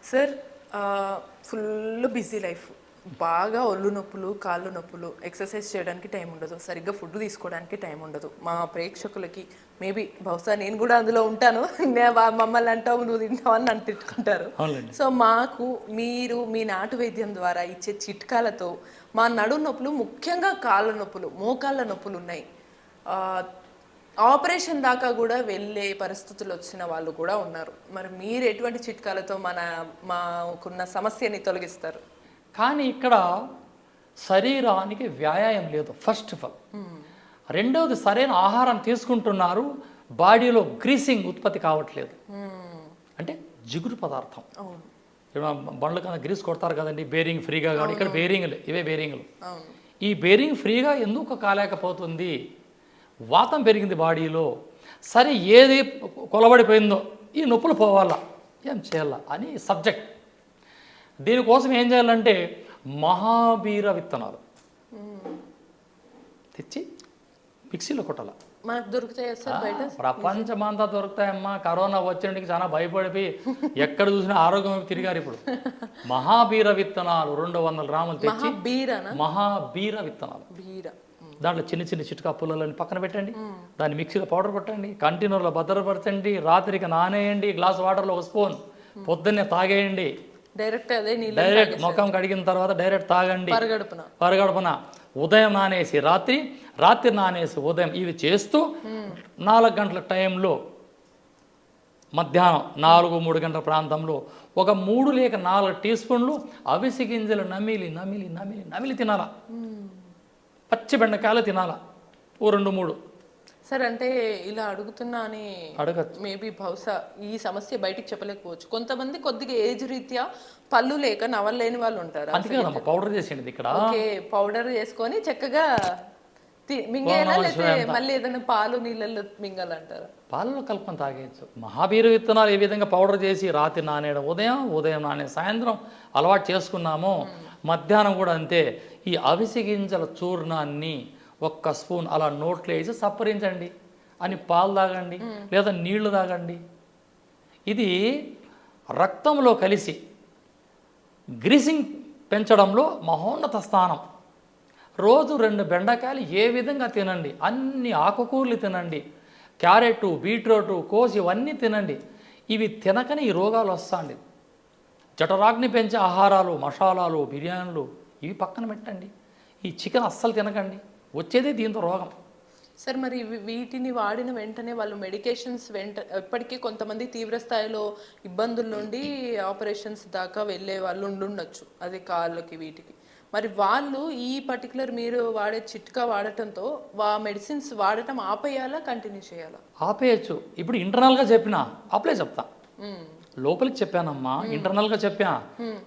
Sir full busy life, బాగా ఒళ్ళు నొప్పులు, కాళ్ళు నొప్పులు, ఎక్సర్సైజ్ చేయడానికి టైం ఉండదు, సరిగ్గా ఫుడ్ తీసుకోవడానికి టైం ఉండదు. మా ప్రేక్షకులకి మేబీ బహుశా నేను కూడా అందులో ఉంటాను, మమ్మల్ని అంటావు నువ్వు తింటావు అని నన్ను తిట్టుకుంటారు. సో మాకు మీరు మీ నాటు వైద్యం ద్వారా ఇచ్చే చిట్కాలతో మా నడు నొప్పులు, ముఖ్యంగా కాళ్ళ నొప్పులు, మోకాళ్ళ నొప్పులు ఉన్నాయి, ఆపరేషన్ దాకా కూడా వెళ్ళే పరిస్థితులు వచ్చిన వాళ్ళు కూడా ఉన్నారు. మరి మీరు ఎటువంటి చిట్కాలతో మాకున్న సమస్యని తొలగిస్తారు? కానీ ఇక్కడ శరీరానికి వ్యాయామం లేదు ఫస్ట్ ఆఫ్ ఆల్. రెండవది సరైన ఆహారం తీసుకుంటున్నారు, బాడీలో గ్రీసింగ్ ఉత్పత్తి కావట్లేదు. అంటే జిగురు పదార్థం. బండ్ల కన్నా గ్రీస్ కొడతారు కదండి, బేరింగ్ ఫ్రీగా కాదు. ఇక్కడ బేరింగ్లు, ఇవే బేరింగ్లు. ఈ బేరింగ్ ఫ్రీగా ఎందుకు కాలేకపోతుంది? వాతం పెరిగింది బాడీలో. సరే, ఏది కొలబడిపోయిందో ఈ నొప్పులు పోవాలా, ఏం చేయాలా అని సబ్జెక్ట్. దీనికోసం ఏం చేయాలంటే మహాబీర విత్తనాలు తెచ్చి మిక్సీలో కొట్టాల. మనకు దొరుకుతాయి సార్ బయట? ప్రపంచమంతా దొరుకుతాయమ్మా. కరోనా వచ్చినకి చాలా భయపడిపోయి ఎక్కడ చూసినా ఆరోగ్యం తిరిగారు. ఇప్పుడు మహాబీర విత్తనాలు 200 గ్రాములు తెచ్చి, మహాబీర విత్తనాలు, దాంట్లో చిన్న చిన్న చిట్కా పుల్లలని పక్కన పెట్టండి, దాన్ని మిక్సీలో పౌడర్ కొట్టండి, కంటైనర్లో భద్రపరచండి, రాత్రికి నానేయండి, గ్లాస్ వాటర్లో 1 స్పూన్, పొద్దున్నే తాగేయండి. డైరెక్ట్ ముఖం కడిగిన తర్వాత డైరెక్ట్ తాగండి పరగడుపున. ఉదయం నానేసి రాత్రి నానేసి ఉదయం, ఇవి చేస్తూ 4 గంటల టైంలో, మధ్యాహ్నం 4-3 గంటల ప్రాంతంలో ఒక 3 లేక 4 టీ స్పూన్లు అవిసె గింజలు నమిలి తినాలా. పచ్చి బెండకాయలు తినాలా, 2-3. సార్ అంటే ఇలా అడుగుతున్నా అని అడగచ్చు, మేబీ బహుశా ఈ సమస్య బయటికి చెప్పలేకపోవచ్చు. కొంతమంది కొద్దిగా ఏజ్ రీత్యా పళ్ళు లేక నవలేని వాళ్ళు ఉంటారు. పౌడర్ చేసేది ఇక్కడ. ఓకే, పౌడర్ చేసుకొని చక్కగా మింగేలా, లేకపోతే మళ్ళీ ఏదైనా పాలు నీళ్ళల్లో మింగాలంటారా? పాలలో కలుపుకొని తాగేయచ్చు. మహాబీర విత్తనాలు ఏ విధంగా పౌడర్ చేసి రాత్రి నానేయడం, ఉదయం నానే సాయంత్రం అలవాటు చేసుకున్నామో, మధ్యాహ్నం కూడా అంతే. ఈ అవిసె గింజల చూర్ణాన్ని 1 స్పూన్ అలా నోట్లో వేసి సప్పరించండి, అని పాలు తాగండి లేదా నీళ్లు తాగండి. ఇది రక్తంలో కలిసి గ్రీసింగ్ పెంచడంలో మహోన్నత స్థానం. రోజు 2 బెండకాయలు ఏ విధంగా తినండి, అన్ని ఆకుకూరలు తినండి, క్యారెట్, బీట్రూట్, కోసి ఇవన్నీ తినండి. ఇవి తినకనే ఈ రోగాలు వస్తాండి. జఠరాగ్ని పెంచే ఆహారాలు, మసాలాలు, బిర్యానీలు ఇవి పక్కన పెట్టండి. ఈ చికెన్ అస్సలు తినకండి, వచ్చేదే దీంతో రోగం. సార్ మరి వీటిని వాడిన వెంటనే వాళ్ళు మెడికేషన్స్ ఎప్పటికీ కొంతమంది తీవ్ర స్థాయిలో ఇబ్బందుల నుండి ఆపరేషన్స్ దాకా వెళ్ళే వాళ్ళు ఉండొచ్చు, అది కాళ్ళకి వీటికి. మరి వాళ్ళు ఈ పర్టికులర్ మీరు వాడే చిట్కా వాడటంతో మెడిసిన్స్ వాడటం ఆపేయాలా, కంటిన్యూ చేయాలా? ఆపేయచ్చు. ఇప్పుడు ఇంటర్నల్గా చెప్పినా అప్లై చెప్తా, లోపలికి చెప్పానమ్మా, ఇంటర్నల్గా చెప్పా.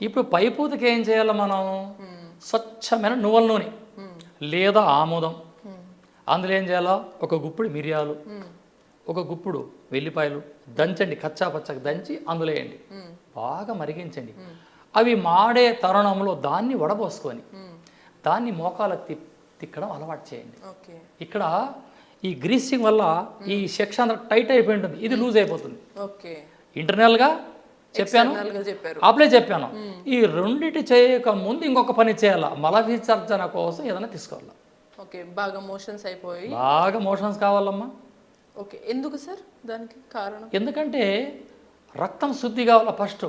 ఇప్పుడు పైపూతకి ఏం చేయాలి మనం? స్వచ్ఛమైన నువ్వుల నూనె లేదా ఆముదం, అందులో ఏం చేయాలా? 1 గుప్పుడు మిరియాలు, 1 గుప్పుడు వెల్లిపాయలు దంచండి, కచ్చా పచ్చగా దంచి అందులో వేయండి, బాగా మరిగించండి. అవి మాడే తరుణంలో దాన్ని వడబోసుకొని దాన్ని మోకాలకు తిక్కడం అలవాటు చేయండి. ఇక్కడ ఈ గ్రీసింగ్ వల్ల ఈ సెక్షన్ టైట్ అయిపోయి ఉంటుంది, ఇది లూజ్ అయిపోతుంది. ఇంటర్నల్గా చెప్పాను, అప్లై చెప్పాను. ఈ రెండిటి చేయక ముందు ఇంకొక పని చేయాలా, మల విసర్జన కోసం ఏదైనా తీసుకోవాలా. బాగా మోషన్స్ అయిపోయి, బాగా మోషన్స్ కావాలమ్మా. ఎందుకు సార్ దానికి కారణం? ఎందుకంటే రక్తం శుద్ధి కావాలా ఫస్ట్.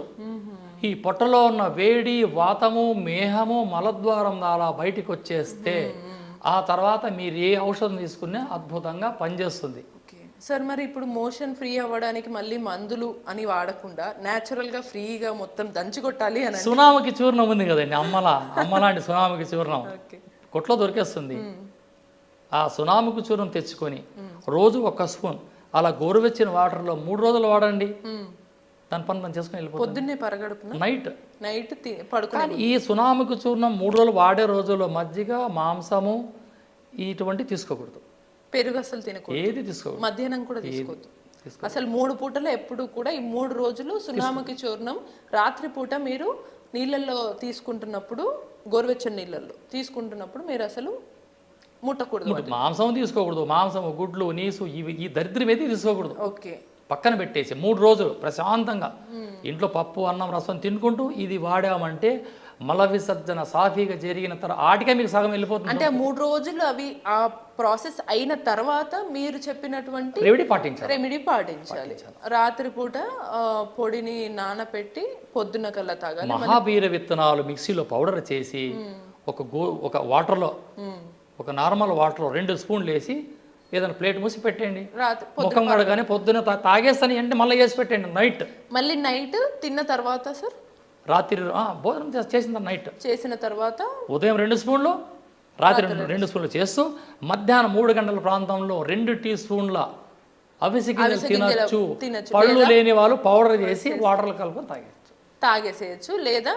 ఈ పొట్టలో ఉన్న వేడి, వాతము, మేహము మలద్వారం ద్వారా బయటికి వచ్చేస్తే ఆ తర్వాత మీరు ఏ ఔషధం తీసుకున్నా అద్భుతంగా పనిచేస్తుంది. సార్ మరి ఇప్పుడు మోషన్ ఫ్రీ అవ్వడానికి మళ్ళీ మందులు అని వాడకుండా న్యాచురల్గా ఫ్రీగా మొత్తం దంచి కొట్టాలి అని, సునామకి చూర్ణం ఉంది కదండి, అమ్మలాంటి సునామకి చూర్ణం కొట్లో దొరికేస్తుంది. ఆ సునామకి చూర్ణం తెచ్చుకొని రోజు 1 స్పూన్ అలా గోరువెచ్చిన వాటర్లో 3 రోజులు వాడండి, దాని పని మనం చేసుకుని వెళ్ళిపోతుంది. పొద్దున్నే పరగడుపున, నైట్ పడుకొని. ఈ సునామకి చూర్ణం 3 రోజులు వాడే రోజుల్లో మజ్జిగ, మాంసము ఇటువంటి తీసుకోకూడదు, పెరుగు అసలు తినకూడదు, ఏది తీసుకోకూడదు, మధ్యాహ్నం కూడా తీసుకోవద్దు అసలు. 3 పూటలు ఎప్పుడు కూడా ఈ 3 రోజులు సునామకి చూర్ణం రాత్రి పూట మీరు నీళ్ళల్లో తీసుకుంటున్నప్పుడు, గోరువెచ్చని నీళ్ళల్లో తీసుకుంటున్నప్పుడు మీరు అసలు ముట్టకూడదు. మాంసం తీసుకోకూడదు, మాంసం, గుడ్లు, నీసు, ఇవి ఈ దరిద్రం ఏది తీసుకోకూడదు. పక్కన పెట్టేసి 3 రోజులు ప్రశాంతంగా ఇంట్లో పప్పు అన్నం రసం తినుకుంటూ ఇది వాడామంటే మల విసర్జన సాఫీగా జరిగిన తర్వాత ఆటికే మీకు సగం వెళ్ళిపోతుంది. అంటే 3 రోజులు అవి ఆ ప్రాసెస్ అయిన తర్వాత మీరు చెప్పినటువంటి రెమెడీ పాటించాలి. రాత్రిపూట పొడిని నానపెట్టి పొద్దున కల్లా తాగాలి. మహాబీర విత్తనాలు మిక్సీలో పౌడర్ చేసి ఒక వాటర్లో ఒక నార్మల్ వాటర్లో 2 స్పూన్లు వేసి ఏదైనా ప్లేట్ మూసి పెట్టండి. ముఖం కడగానే పొద్దున తాగేస్తాను అంటే మళ్ళీ వేసి పెట్టండి నైట్. మళ్ళీ నైట్ తిన్న తర్వాత సార్ రాత్రి భోజనం చేసిన నైట్ చేసిన తర్వాత ఉదయం 2 స్పూన్లు రాత్రి 2 స్పూన్లు చేస్తూ మధ్యాహ్నం 3 గంటల ప్రాంతంలో 2 టీ స్పూన్ల అవిసె గింజలు తినచ్చు. పళ్ళు లేని వాళ్ళు పౌడర్ చేసి వాటర్లో కలుపుకొని తాగేసేయచ్చు, లేదా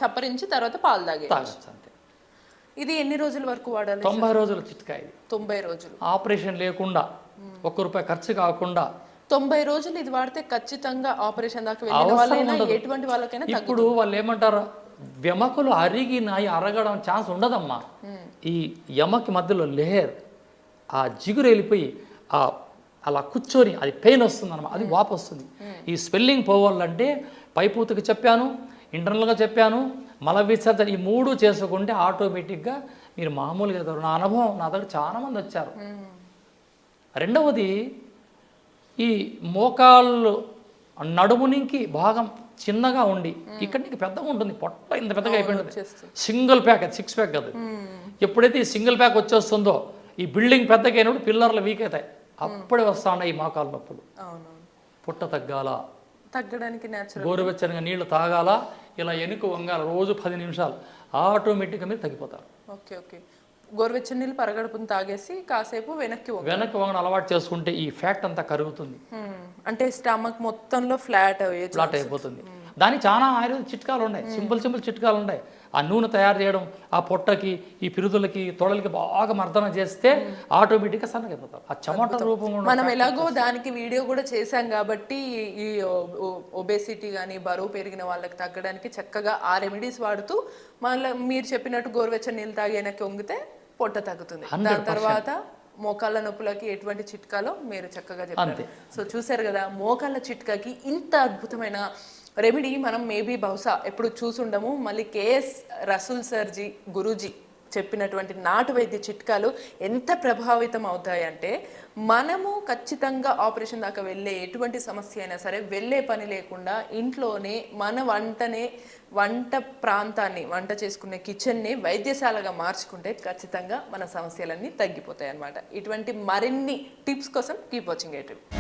చప్పరించి తర్వాత పాలు తాగేయచ్చు. అంతే. ఇది ఎన్ని రోజుల వరకు వాడాలి? 90 రోజుల చిట్కా ఇది. 90 రోజులు ఆపరేషన్ లేకుండా ₹1 ఖర్చు కాకుండా 90 రోజులు ఇది వాడితే ఖచ్చితంగా ఆపరేషన్ దాకా వెళ్ళిన వాళ్ళైనా ఎటువంటి వాళ్ళకైనా. ఇప్పుడు వాళ్ళు ఏమంటారు, వెమకులు అరిగినాయి అరగడం ఛాన్స్ ఉండదమ్మా. ఈ ఎమకి మధ్యలో లేయర్ ఆ జిగురు వెళ్ళిపోయి అలా కూర్చొని అది పెయిన్ వస్తుంది అన్నమాట, అది వాపు వస్తుంది. ఈ స్వెల్లింగ్ పోవాలంటే పైపూతకి చెప్పాను, ఇంటర్నల్గా చెప్పాను, మల విసర్జన ఈ 3 చేసుకుంటే ఆటోమేటిక్గా మీరు మామూలుగా ఎదురు. నా అనుభవం, నా దగ్గర చాలామంది వచ్చారు. రెండవది ఈ మోకాళ్ళు నడుమునికి భాగం చిన్నగా ఉండి ఇక్కడ నీకు పెద్దగా ఉంటుంది, పొట్ట ఇంత పెద్దగా అయిపోయింది. సింగిల్ ప్యాక్, అది 6 ప్యాక్ కాదు. ఎప్పుడైతే ఈ సింగిల్ ప్యాక్ వచ్చేస్తుందో ఈ బిల్డింగ్ పెద్దగా అయినప్పుడు పిల్లర్లు వీక్ అవుతాయి. అప్పుడే వస్తా ఉన్నాయి ఈ మోకాళ్ళ నొప్పులు. పుట్ట తగ్గడానికి గోరువెచ్చనిగా నీళ్లు తాగాల, ఇలా ఎనుక వంగాల రోజు 10 నిమిషాలు, ఆటోమేటిక్గా మీరు తగ్గిపోతారు. Okay okay. గోరువెచ్చని నీళ్ళు పరగడుపుని తాగేసి కాసేపు వెనక్కి వంగడం అలవాటు చేసుకుంటే ఈ ఫ్యాట్ అంతా కరుగుతుంది. అంటే స్టమక్ మొత్తంలో ఫ్లాట్ అయిపోతుంది. దానికి చాలా ఆయుర్వేద చిట్కాలు ఉన్నాయి, సింపుల్ చిట్కాలు ఉన్నాయి. ఆ నూనె తయారు చేయడం, ఆ పొట్టకి ఈ పిరుదులకి తొడలకి బాగా మర్దన చేస్తే ఆటోమేటిక్గా సన్నగైపోతారు. ఆ చెమట రూపంలో మనం ఎలాగో దానికి వీడియో కూడా చేశాం కాబట్టి ఈ ఒబేసిటీ కానీ బరువు పెరిగిన వాళ్ళకి తగ్గడానికి చక్కగా ఆ రెమెడీస్ వాడుతూ మళ్ళీ మీరు చెప్పినట్టు గోరువెచ్చని నీళ్ళు తాగి వెనక్కి వంగితే పొట్ట తగ్గుతుంది. దాని తర్వాత మోకాళ్ళ నొప్పులకి ఎటువంటి చిట్కాలో మీరు చక్కగా చెప్పారు. సో చూసారు కదా, మోకాళ్ళ చిట్కాకి ఇంత అద్భుతమైన రెమెడీ మనం మేబీ బహుశా ఎప్పుడు చూసుండము. మళ్ళీ కేఎస్ రసూల్ సర్జీ గురూజీ చెప్పినటువంటి నాటు వైద్య చిట్కాలు ఎంత ప్రభావితం అవుతాయంటే మనము ఖచ్చితంగా ఆపరేషన్ దాకా వెళ్ళే ఎటువంటి సమస్య అయినా సరే వెళ్ళే పని లేకుండా ఇంట్లోనే మన వంట ప్రాంతాన్ని, వంట చేసుకునే కిచెన్ని వైద్యశాలగా మార్చుకుంటే ఖచ్చితంగా మన సమస్యలన్నీ తగ్గిపోతాయి అన్నమాట. ఇటువంటి మరిన్ని టిప్స్ కోసం కీప్ వాచింగ్ ATV.